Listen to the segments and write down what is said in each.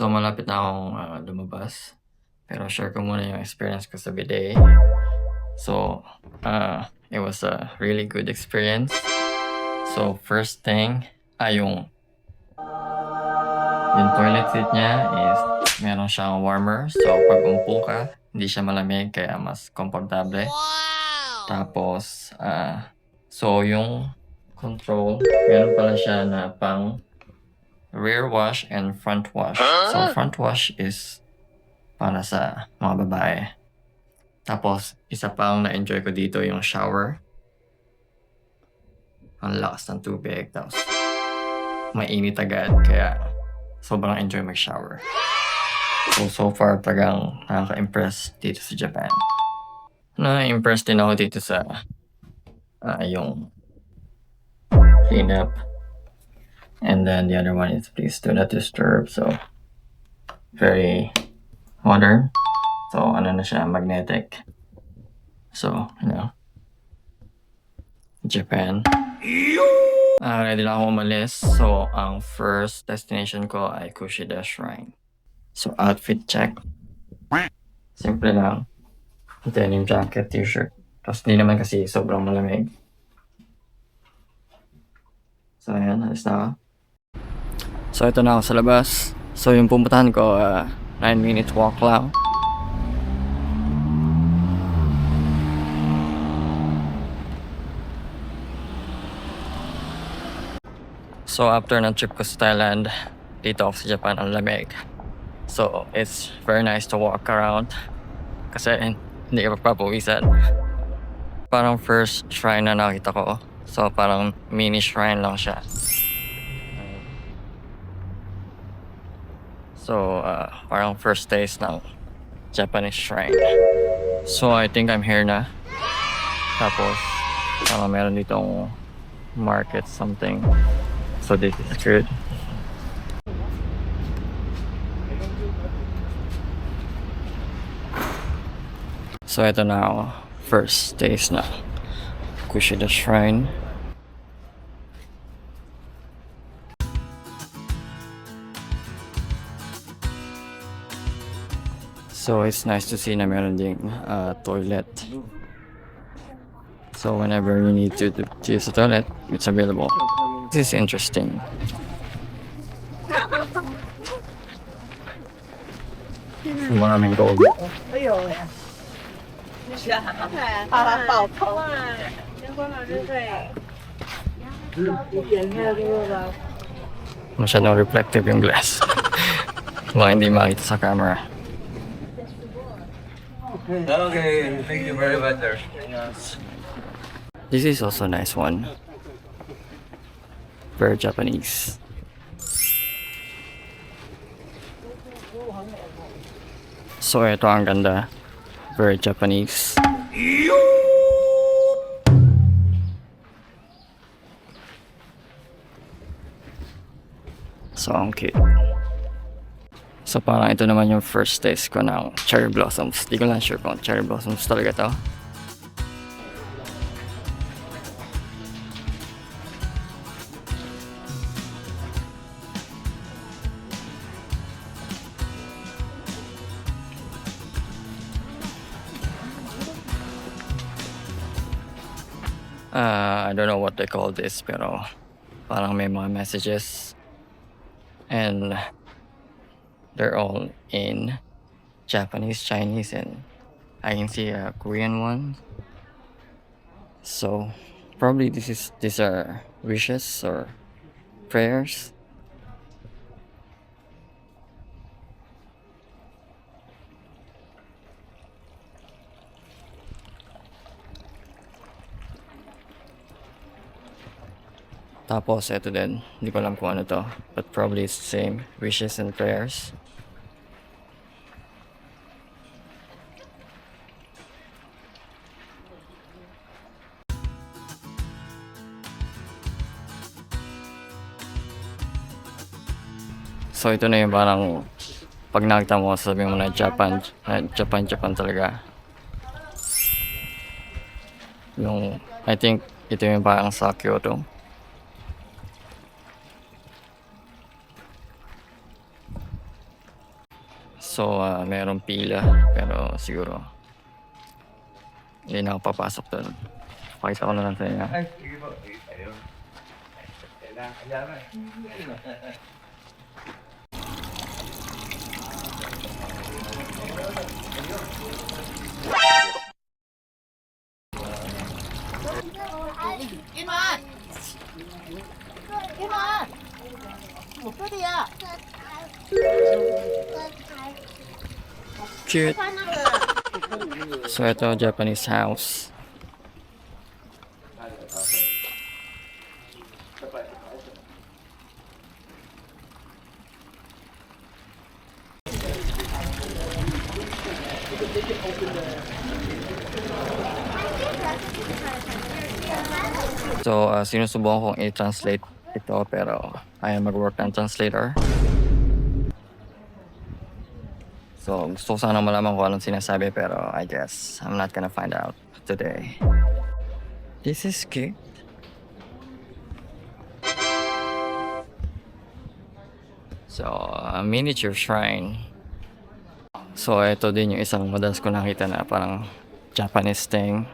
So, malapit na akong, lumabas. Pero share ko muna yung experience ko sa bidet. So, it was a really good experience. So, first thing, yung toilet seat niya is meron siyang warmer. So, pag umupo ka, hindi siya malamig kaya mas komportable. Tapos, so yung control, meron pala siya na pang rear wash and front wash. So, front wash is para sa mga babae. Tapos, isa pang na-enjoy ko dito yung shower. Ang lakas ng tubig. Tapos, mainit agad. Kaya, sobrang enjoy mag-shower. So far, talagang nakaka-impress dito sa Japan. Na-impress din ako dito sa yung cleanup. And then the other one is please do not disturb. So, very modern. So, ano na siya, magnetic. So, Japan. Ready lang ako umalis. So, ang first destination ko ay Kushida Shrine. So, outfit check. Simple lang. Denim jacket, t-shirt. Tapos, hindi naman kasi sobrang malamig. So, ayan, alis na ako. So, ito na ako sa labas. So, yung pumuntahan ko, 9-minute walk lang. So, after ng trip ko sa Thailand, dito ako sa Japan, ang lamig. So, it's very nice to walk around. Kasi, hindi ka papawisan. Parang first shrine na nakita ko. So, parang mini shrine lang siya. So, parang first taste ng Japanese shrine. So, I think I'm here na. Tapos, meron ditong market something. So, this is good. So, ito na ako. First taste na Kushida Shrine. So, it's nice to see na meron ding toilet. So, whenever you need to use the toilet, it's available. This is interesting. Maraming gold. 把它爆头。先关了热水。点开这个吧。 Masyadong reflective yung glass. Mga hindi makita sa camera. Okay, thank you very much, sir. This is also a nice one. Very Japanese. So ito ang ganda. Very Japanese. So ang cute. So parang ito naman yung first taste ko ng cherry blossoms. Di ko lang sure kung cherry blossoms talaga to. I don't know what they call this, pero parang may mga messages. And they're all in Japanese, Chinese, and I can see a Korean one. So probably these are wishes or prayers. Tapos ito din, hindi ko alam kung ano to, but probably it's the same, wishes and prayers. So ito na yung parang pag nakita mo, sabi mo na Japan talaga. Yung, I think ito yung parang sa Kyoto. So, merong pila. Pero siguro, hindi na ako papasok doon. Pakita ko na lang sa inyo. Ay, sige po. Ayun. Kailangan. Cute. So, ito, Japanese house. So, sinusubukan kong i-translate ito pero ayaw mag-work ng translator. So, gusto ko sana malaman kung anong sinasabi pero I guess I'm not gonna find out today. This is cute. So, a miniature shrine. So, ito din yung isang madalas ko nakita na parang Japanese thing.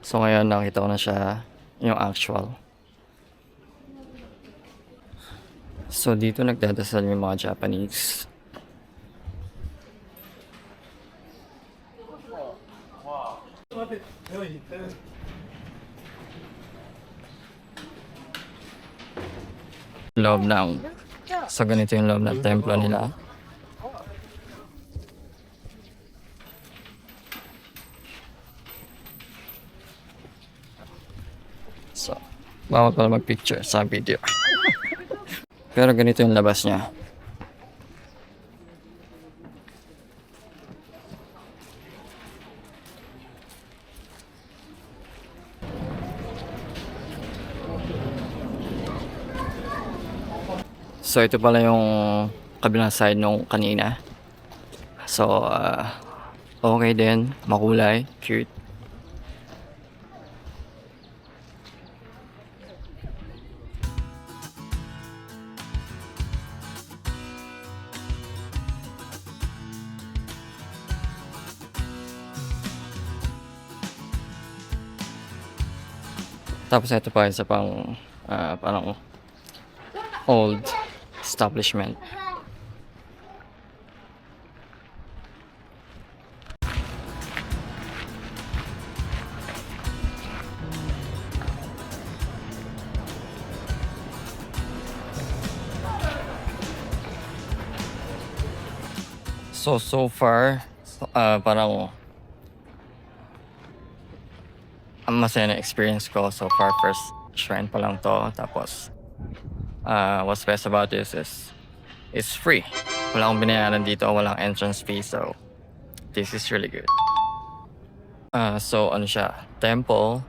So, ngayon nakita ko na siya yung actual. So, dito nagdadasal yung mga Japanese. Loob ng... So, ganito yung loob ng templo nila. So, bawal pala mag-picture sa video. Pero ganito yung labas niya. So, ito pala yung kabilang side nung kanina. So, okay din. Makulay. Cute. Tapos ito pa isa pang parang old establishment. So far, parang ang masaya na experience ko so far. First shrine pa lang to. Tapos, what's best about this is it's free. Wala akong binayaran dito, walang entrance fee. So, this is really good. So, ano siya? Temple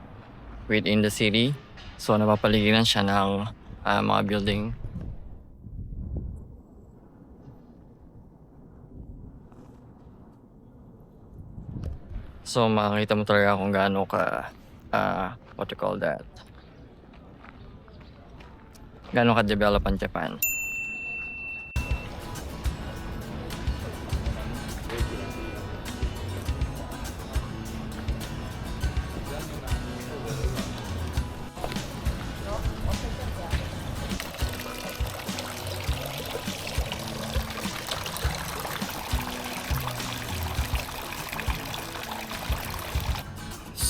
within the city. So, napapaligiran siya ng mga building. So, makikita mo talaga kung gaano ka, what you call that? Gaano ka-develop ang Japan.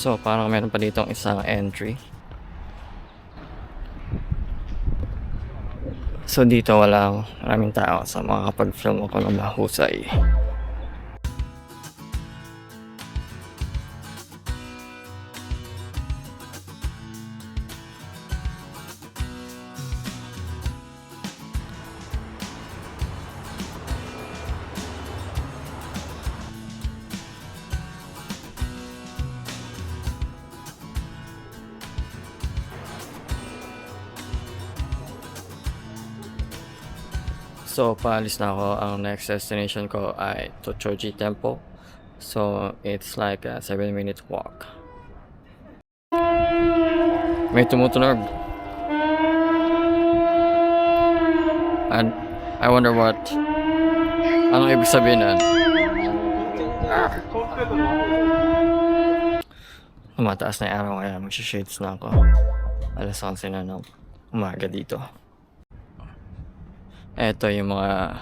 So, parang meron pa ditong isang entry. So, dito walang maraming tao. So, makakapag-film ako ng mahusay. So, paalis na ako. Ang next destination ko ay Tochoji Temple. So, it's like a 7-minute walk. May tumutunog. And I wonder what, anong ibig sabihin nun? Tumataas na yung araw kaya magsha-shades na ako. Alas 11 na ng umaga dito. Eto yung mga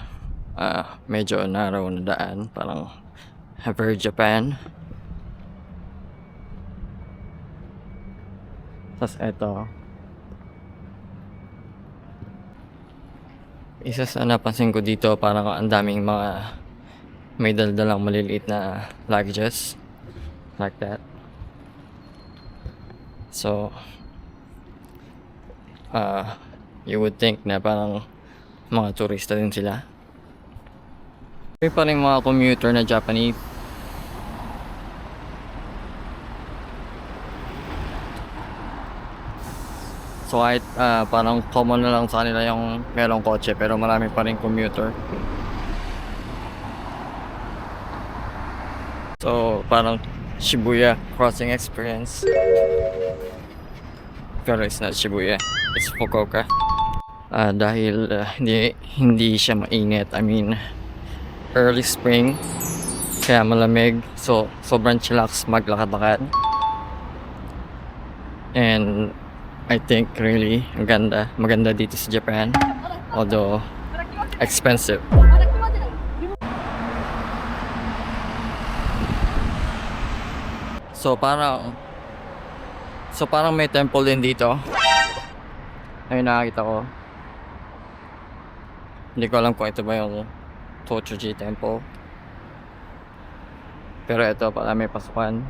medyo naraw na daan, parang Haver Japan. Tapos eto, isa sa napansin ko dito, parang ang daming mga may daldalang maliliit na luggages like that. So you would think na parang mga turista din sila. May pa rin mga commuter na Japanese. So kahit parang common na lang sa kanila yung merong kotse, pero marami pa rin commuter. So parang Shibuya crossing experience. Pero it's not Shibuya, it's Fukuoka. Dahil hindi siya mainit, I mean early spring, kaya malamig, so sobrang chillax maglakad-lakad. And I think really maganda dito sa Japan, although expensive. So parang may temple din dito. Ayun, nakakita ko. Hindi ko alam kung ito ba yung Tochuji Temple. Pero ito pala may pasukan.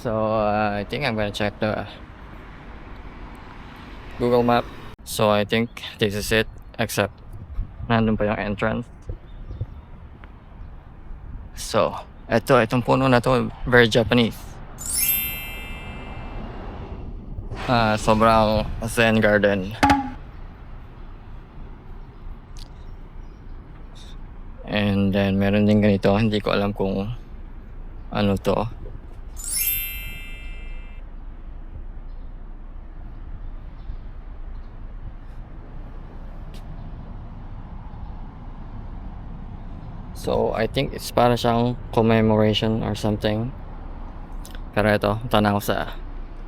So I think I'm gonna check the Google Map. So I think this is it, except nandun pa yung entrance. So itong puno na to, very Japanese. Sobrang Zen garden. And then meron din ganito, hindi ko alam kung ano to. So I think it's para siyang commemoration or something. Pero ito, tanaw sa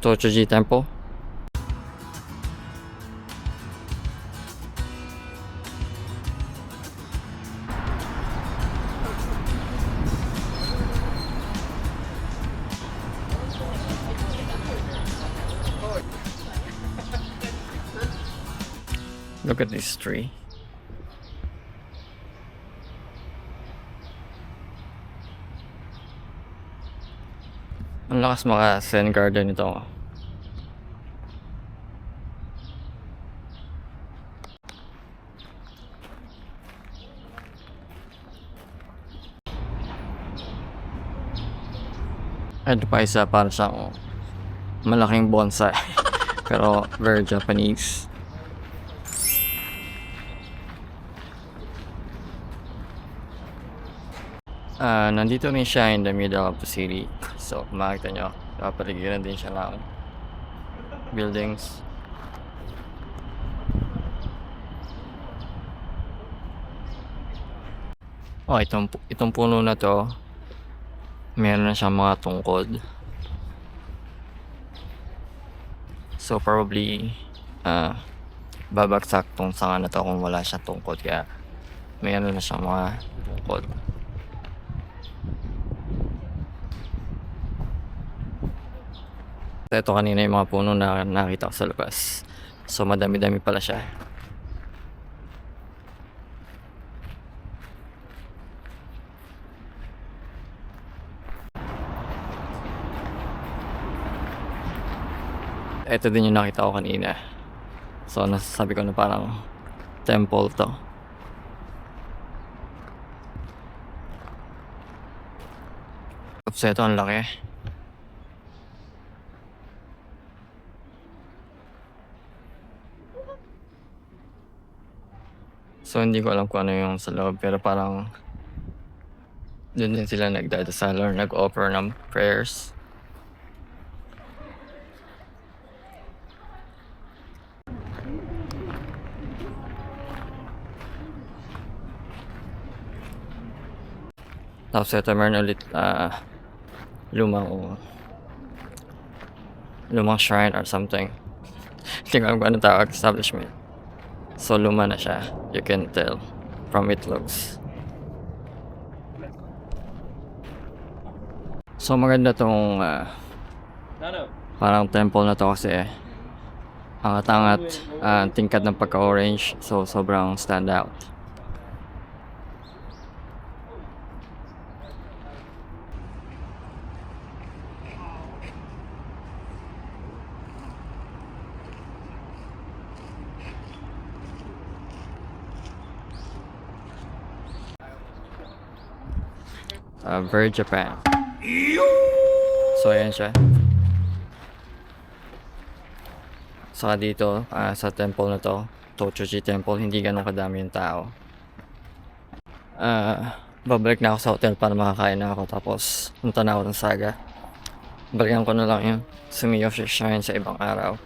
Tochuji Temple. Look at this tree. Ang lakas maka Zen garden ito. Ito pa isa, para siyang malaking bonsai. Pero very Japanese. Nandito rin siya in the middle of the city. So makikita nyo, kapaligiran din siya ng buildings. Oh, itong puno na to, meron na siyang mga tungkod. So probably babagsak tong sanga na to kung wala siyang tungkod, kaya meron na siyang mga tungkod. Ito kanina yung mga puno na nakita ko sa labas. So madami-dami pala siya. Ito din yung nakita ko kanina. So nasasabi ko na parang temple to. Oops, ito ang laki. So hindi ko alam kung ano yung sa loob, pero parang doon din sila nagdadasal or nag-offer ng prayers. Tapos ito meron ulit lumang shrine or something. Hindi ko alam kung anong tawag, establishment. So luma na siya, you can tell from it looks. So maganda tong parang temple na to kasi angat-angat, tingkad ng pagka-orange, so sobrang stand out. Very Japan. So ayan siya. Saka dito sa temple na to, Tochoji Temple, hindi ganun kadami yung tao. Babalik na ako sa hotel para makakain na ako, tapos punta na ako ng Saga. Balikan ko na lang yung Sumiyoshi Shrine sa ibang araw.